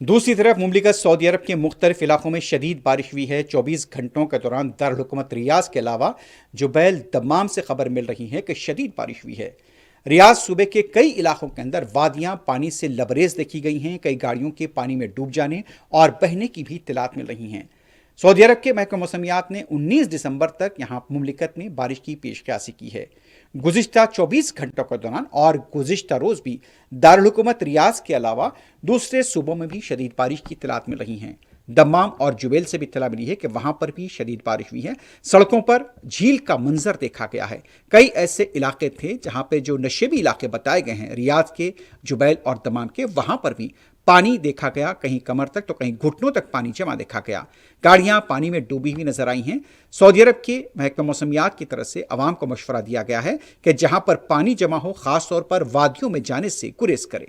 दूसरी तरफ मुमलिकत सऊदी अरब के मुख्तलिफ इलाकों में शदीद बारिश हुई है। 24 घंटों के दौरान दारुल-हुकूमत रियाज के अलावा जुबैल दम्माम से खबर मिल रही है कि शदीद बारिश हुई है। रियाज सूबे के कई इलाकों के अंदर वादियां पानी से लबरेज देखी गई हैं। कई गाड़ियों के पानी में डूब जाने और बहने की भी इत्तलात मिल रही हैं। सऊदी अरब के महकमा मौसमियात ने 19 दिसंबर तक यहां मुमलिकत में बारिश की पेशकशी की है। गुज़िश्ता 24 घंटों के दौरान और गुज़िश्ता रोज़ भी दारुल हुकूमत रियाज के अलावा दूसरे सूबों में भी शदीद बारिश की इत्तलात मिल रही हैं। दम्माम और जुबैल से भी इत्तला मिली है कि वहां पर भी शदीद बारिश हुई है। सड़कों पर झील का मंजर देखा गया है। कई ऐसे इलाके थे जहां पे जो नशेबी इलाके बताए गए हैं रियाज के, जुबैल और दम्माम के, वहां पर भी पानी देखा गया। कहीं कमर तक तो कहीं घुटनों तक पानी जमा देखा गया। गाड़ियां पानी में डूबी हुई नजर आई हैं। सऊदी अरब के महकमा मौसमियात की तरफ से अवाम को मशवरा दिया गया है कि जहां पर पानी जमा हो खास तौर पर वादियों में जाने से गुरेज करें।